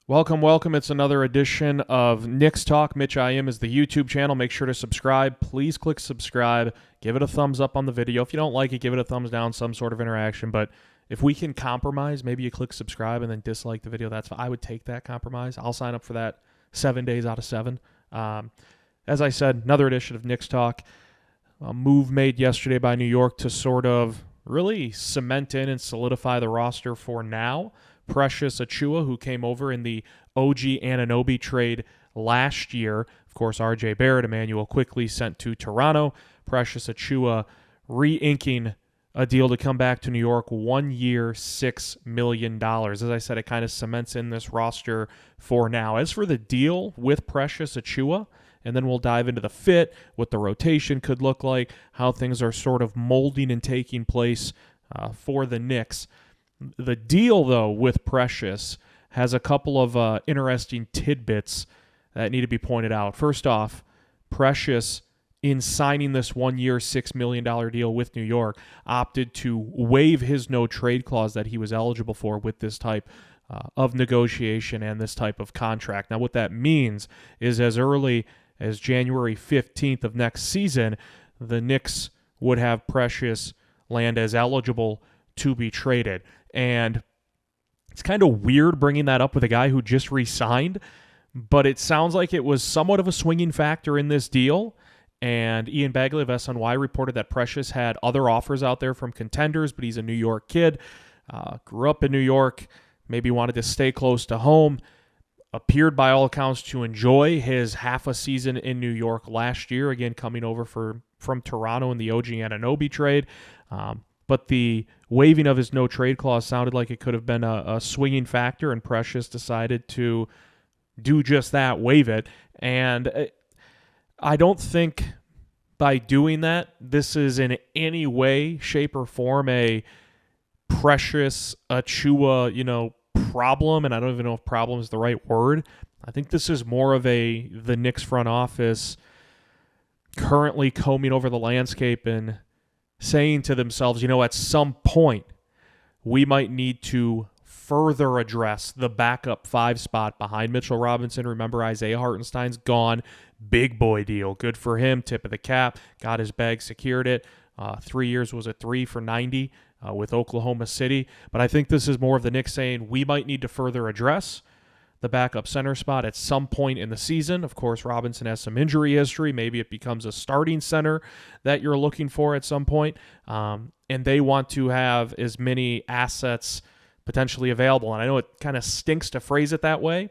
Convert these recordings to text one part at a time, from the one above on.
Welcome, welcome. It's another edition of Knicks Talk. Mitch I Am is the YouTube channel. Make sure to subscribe. Please click subscribe. Give it a thumbs up on the video. If you don't like it, give it a thumbs down, some sort of interaction. But if we can compromise, maybe you click subscribe and then dislike the video. I would take that compromise. I'll sign up for that 7 days out of 7. As I said, another edition of Knicks Talk. A move made yesterday by New York to sort of really cement in and solidify the roster for now. Precious Achiuwa, who came over in the OG Anunoby trade last year. Of course, R.J. Barrett, Emmanuel quickly sent to Toronto. Precious Achiuwa re-inking a deal to come back to New York, 1 year, $6 million. As I said, it kind of cements in this roster for now. As for the deal with Precious Achiuwa, and then we'll dive into the fit, what the rotation could look like, how things are sort of molding and taking place for the Knicks. The deal, though, with Precious has a couple of interesting tidbits that need to be pointed out. First off, Precious, in signing this 1 year, $6 million deal with New York, opted to waive his no-trade clause that he was eligible for with this type of negotiation and this type of contract. Now, what that means is as early as January 15th of next season, the Knicks would have Precious land as eligible to be traded. And it's kind of weird bringing that up with a guy who just re-signed, but it sounds like it was somewhat of a swinging factor in this deal. And Ian Bagley of SNY reported that Precious had other offers out there from contenders, but he's a New York kid, grew up in New York, maybe wanted to stay close to home, appeared by all accounts to enjoy his half a season in New York last year, again coming over from Toronto in the OG Anunoby trade. But the waiving of his no-trade clause sounded like it could have been a swinging factor, and Precious decided to do just that, waive it. And I don't think by doing that, this is in any way, shape, or form a Precious Achiuwa, problem, and I don't even know if problem is the right word. I think this is more of the Knicks front office currently combing over the landscape and saying to themselves, at some point we might need to further address the backup 5 spot behind Mitchell Robinson. Remember, Isaiah Hartenstein's gone. Big boy deal. Good for him. Tip of the cap. Got his bag, secured it. 3 years was a 3 for 90 with Oklahoma City. But I think this is more of the Knicks saying we might need to further address the backup center spot at some point in the season. Of course, Robinson has some injury history. Maybe it becomes a starting center that you're looking for at some point. And they want to have as many assets potentially available. And I know it kind of stinks to phrase it that way.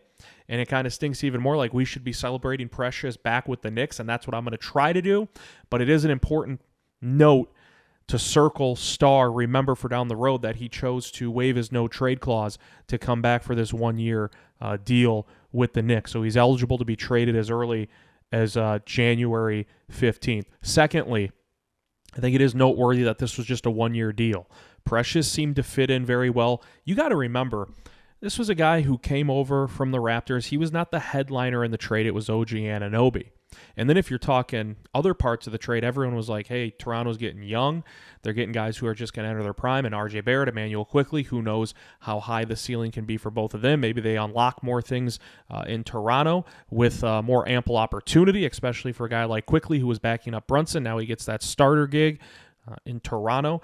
And it kind of stinks even more like we should be celebrating Precious back with the Knicks. And that's what I'm going to try to do. But it is an important note to circle, star, remember for down the road that he chose to waive his no-trade clause to come back for this 1 year deal with the Knicks. So he's eligible to be traded as early as January 15th. Secondly, I think it is noteworthy that this was just a 1 year deal. Precious seemed to fit in very well. You got to remember, this was a guy who came over from the Raptors. He was not the headliner in the trade. It was OG Anunoby. And then if you're talking other parts of the trade, everyone was like, hey, Toronto's getting young. They're getting guys who are just going to enter their prime. And R.J. Barrett, Emmanuel quickly, who knows how high the ceiling can be for both of them. Maybe they unlock more things in Toronto with more ample opportunity, especially for a guy like Quickly who was backing up Brunson. Now he gets that starter gig in Toronto.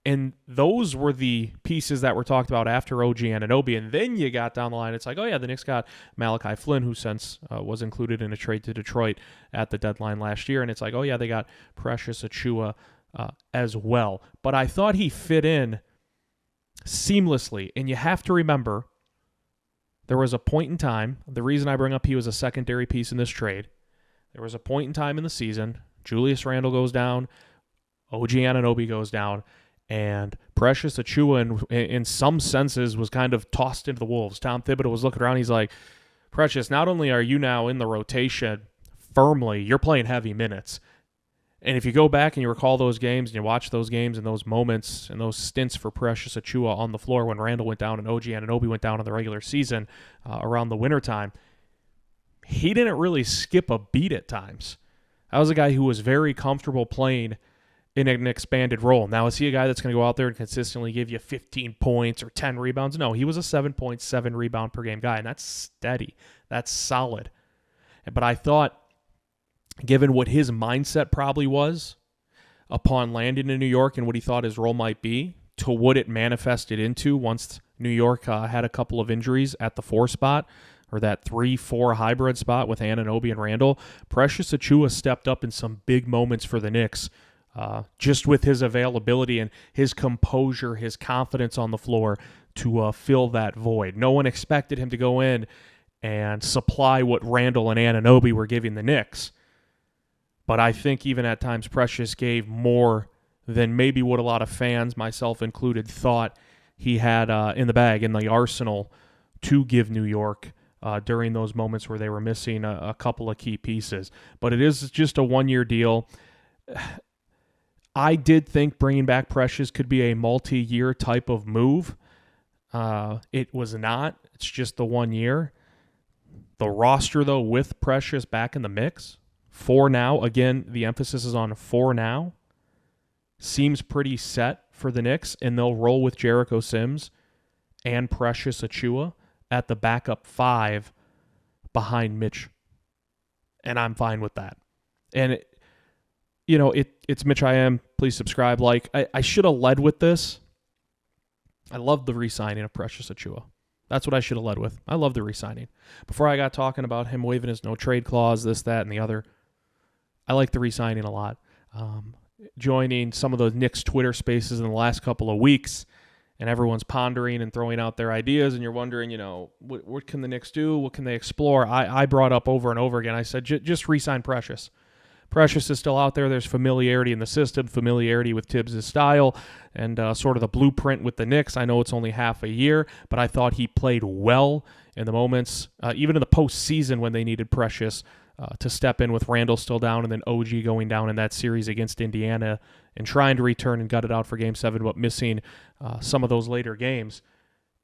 And those were the pieces that were talked about after OG Anunoby. And then you got down the line. It's like, oh, yeah, the Knicks got Malachi Flynn, who since was included in a trade to Detroit at the deadline last year. And it's like, oh, yeah, they got Precious Achiuwa as well. But I thought he fit in seamlessly. And you have to remember, there was a point in time, the reason I bring up he was a secondary piece in this trade, there was a point in time in the season, Julius Randle goes down, OG Anunoby goes down, and Precious Achiuwa, in some senses, was kind of tossed into the wolves. Tom Thibodeau was looking around. He's like, Precious, not only are you now in the rotation firmly, you're playing heavy minutes. And if you go back and you recall those games and you watch those games and those moments and those stints for Precious Achiuwa on the floor when Randle went down and OG Anunoby went down in the regular season around the wintertime, he didn't really skip a beat at times. That was a guy who was very comfortable playing in an expanded role. Now, is he a guy that's going to go out there and consistently give you 15 points or 10 rebounds? No, he was a 7.7 rebound per game guy, and that's steady. That's solid. But I thought, given what his mindset probably was upon landing in New York and what he thought his role might be, to what it manifested into once New York had a couple of injuries at the 4 spot, or that 3-4 hybrid spot with Anunoby and Randall, Precious Achiuwa stepped up in some big moments for the Knicks, just with his availability and his composure, his confidence on the floor to fill that void. No one expected him to go in and supply what Randall and Anunoby were giving the Knicks. But I think even at times Precious gave more than maybe what a lot of fans, myself included, thought he had in the bag, in the arsenal to give New York during those moments where they were missing a couple of key pieces. But it is just a one-year deal. I did think bringing back Precious could be a multi-year type of move. It was not. It's just the 1 year. The roster, though, with Precious back in the mix, for now, again, the emphasis is on for now, seems pretty set for the Knicks, and they'll roll with Jericho Sims and Precious Achiuwa at the backup 5 behind Mitch. And I'm fine with that. And, it's Mitch I Am. Please subscribe, like. I should have led with this. I love the re-signing of Precious Achiuwa. That's what I should have led with. I love the re-signing. Before I got talking about him waiving his no-trade clause, this, that, and the other, I like the re-signing a lot. Joining some of those Knicks Twitter spaces in the last couple of weeks, and everyone's pondering and throwing out their ideas, and you're wondering, what can the Knicks do? What can they explore? I brought up over and over again, I said, just re-sign Precious. Precious is still out there. There's familiarity in the system, familiarity with Tibbs' style, and sort of the blueprint with the Knicks. I know it's only half a year, but I thought he played well in the moments, even in the postseason when they needed Precious to step in with Randall still down and then OG going down in that series against Indiana and trying to return and gut it out for Game 7, but missing some of those later games.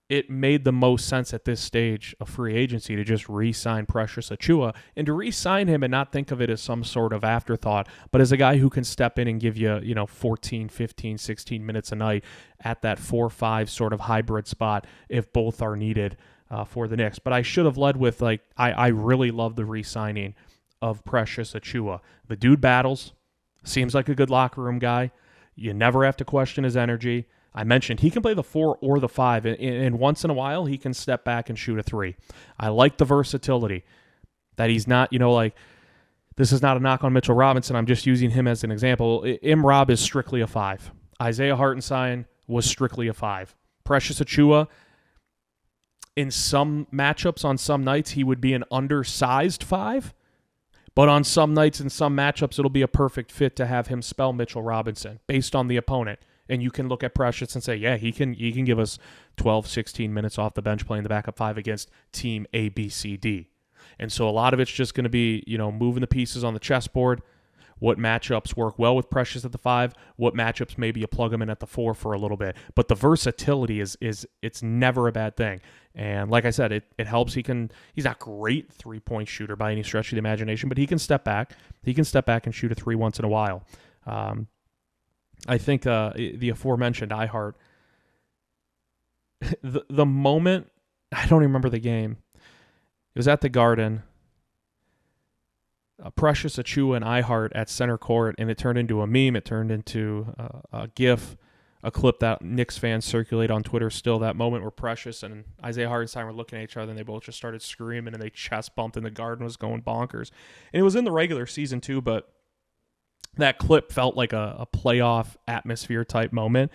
It made the most sense at this stage of free agency to just re-sign Precious Achiuwa and to re-sign him and not think of it as some sort of afterthought, but as a guy who can step in and give you, 14, 15, 16 minutes a night at that 4-5 sort of hybrid spot if both are needed for the Knicks. But I should have led with, I really love the re-signing of Precious Achiuwa. The dude battles, seems like a good locker room guy. You never have to question his energy. I mentioned he can play the 4 or the 5, and once in a while he can step back and shoot a 3. I like the versatility that he's not, this is not a knock on Mitchell Robinson. I'm just using him as an example. Rob is strictly a 5. Isaiah Hartenstein was strictly a 5. Precious Achiuwa, in some matchups on some nights, he would be an undersized 5, but on some nights and some matchups, it'll be a perfect fit to have him spell Mitchell Robinson based on the opponent. And you can look at Precious and say, yeah, he can give us 12, 16 minutes off the bench playing the backup 5 against team A, B, C, D. And so a lot of it's just going to be, moving the pieces on the chessboard, what matchups work well with Precious at the 5, what matchups maybe you plug him in at the 4 for a little bit. But the versatility is it's never a bad thing. And like I said, it helps. He's not great 3-point shooter by any stretch of the imagination, but he can step back. He can step back and shoot a 3 once in a while. I think the aforementioned iHeart, the moment, I don't remember the game. It was at the Garden. Precious Achiuwa and iHeart at center court, and it turned into a meme. It turned into a GIF, a clip that Knicks fans circulate on Twitter still. That moment where Precious and Isaiah Hartenstein were looking at each other, and they both just started screaming, and they chest bumped, and the Garden was going bonkers. And it was in the regular season too, but that clip felt like a playoff atmosphere type moment.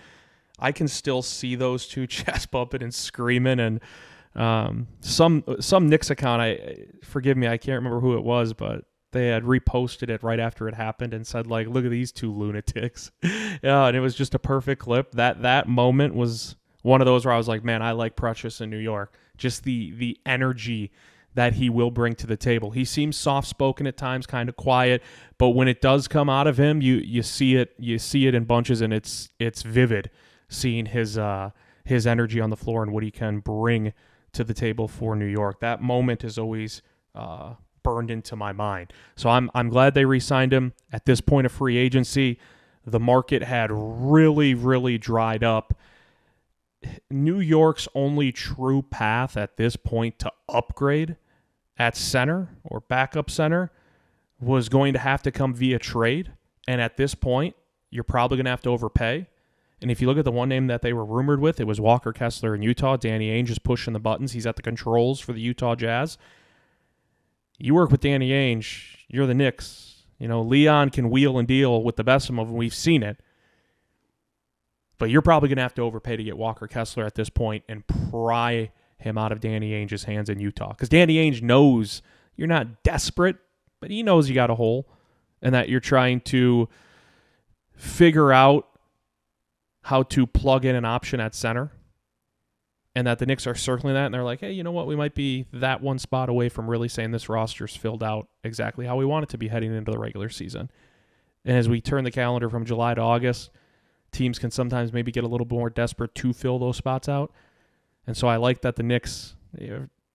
I can still see those two chest bumping and screaming. And some Knicks account, forgive me, I can't remember who it was, but they had reposted it right after it happened and said, look at these two lunatics. Yeah, and it was just a perfect clip. That moment was one of those where I was like, man, I like Precious in New York. Just the energy that he will bring to the table. He seems soft-spoken at times, kind of quiet, but when it does come out of him, you see it in bunches, and it's vivid seeing his energy on the floor and what he can bring to the table for New York. That moment is always burned into my mind. So I'm glad they re-signed him at this point of free agency. The market had really, really dried up. New York's only true path at this point to upgrade at center or backup center was going to have to come via trade. And at this point, you're probably going to have to overpay. And if you look at the one name that they were rumored with, it was Walker Kessler in Utah. Danny Ainge is pushing the buttons. He's at the controls for the Utah Jazz. You work with Danny Ainge, you're the Knicks. You know, Leon can wheel and deal with the best of them. We've seen it. But you're probably going to have to overpay to get Walker Kessler at this point and pry him out of Danny Ainge's hands in Utah. Because Danny Ainge knows you're not desperate, but he knows you got a hole and that you're trying to figure out how to plug in an option at center, and that the Knicks are circling that, and they're like, hey, you know what? We might be that one spot away from really saying this roster's filled out exactly how we want it to be heading into the regular season. And as we turn the calendar from July to August, teams can sometimes maybe get a little more desperate to fill those spots out. And so I like that the Knicks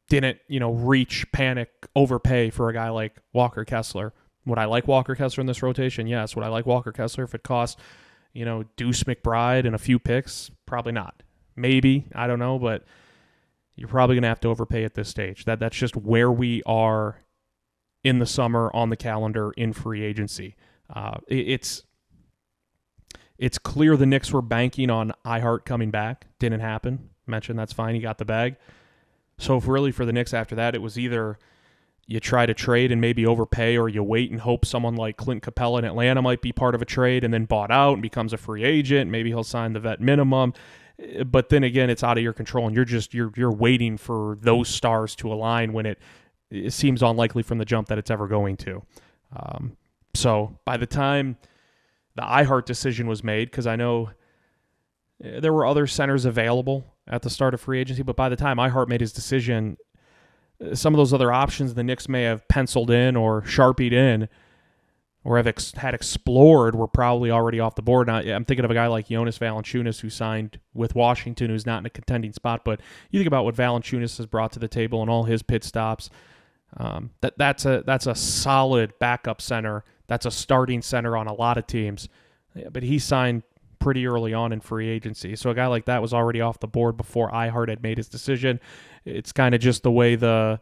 didn't, reach, panic, overpay for a guy like Walker Kessler. Would I like Walker Kessler in this rotation? Yes. Would I like Walker Kessler if it cost, Deuce McBride and a few picks? Probably not. Maybe. I don't know, but you're probably going to have to overpay at this stage. That's just where we are in the summer on the calendar in free agency. It's clear the Knicks were banking on Ihart coming back. Didn't happen. Mentioned that's fine. He got the bag. So if really for the Knicks after that, it was either you try to trade and maybe overpay, or you wait and hope someone like Clint Capella in Atlanta might be part of a trade and then bought out and becomes a free agent. Maybe he'll sign the vet minimum. But then again, it's out of your control, and you're waiting for those stars to align when it seems unlikely from the jump that it's ever going to. So by the time the Ihart decision was made, because I know there were other centers available at the start of free agency, but by the time Ihart made his decision, some of those other options the Knicks may have penciled in or sharpied in or had explored were probably already off the board. Now, I'm thinking of a guy like Jonas Valanciunas, who signed with Washington, who's not in a contending spot, but you think about what Valanciunas has brought to the table and all his pit stops. That's a solid backup center. That's a starting center on a lot of teams. But he signed pretty early on in free agency. So a guy like that was already off the board before Ihart had made his decision. It's kind of just the way the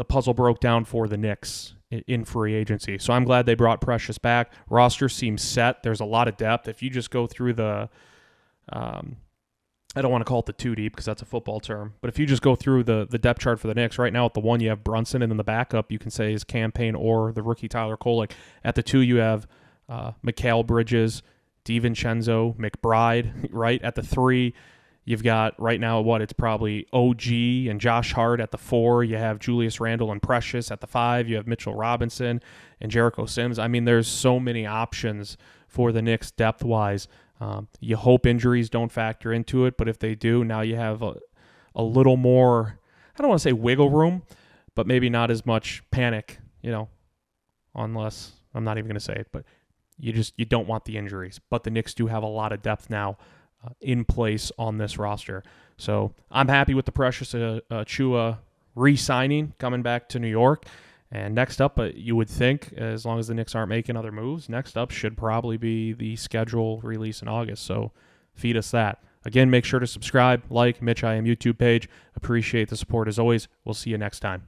puzzle broke down for the Knicks in free agency. So I'm glad they brought Precious back. Roster seems set. There's a lot of depth. If you just go through the I don't want to call it the 2 deep because that's a football term, but if you just go through the depth chart for the Knicks, right now at the 1 you have Brunson, and then the backup you can say is Cam Payne or the rookie Tyler Kolek. At the 2 you have Mikal Bridges, DiVincenzo, McBride, right? At the 3 you've got right now it's probably OG and Josh Hart. At the 4 you have Julius Randle and Precious. At the 5 you have Mitchell Robinson and Jericho Sims. I mean, there's so many options for the Knicks depth-wise. You hope injuries don't factor into it, but if they do, now you have a little more, I don't want to say wiggle room, but maybe not as much panic, unless, I'm not even going to say it, but you don't want the injuries. But the Knicks do have a lot of depth now in place on this roster. So I'm happy with the Precious Achiuwa re-signing, coming back to New York. And next up, you would think, as long as the Knicks aren't making other moves, next up should probably be the schedule release in August. So feed us that. Again, make sure to subscribe, like Mitch I Am YouTube page. Appreciate the support as always. We'll see you next time.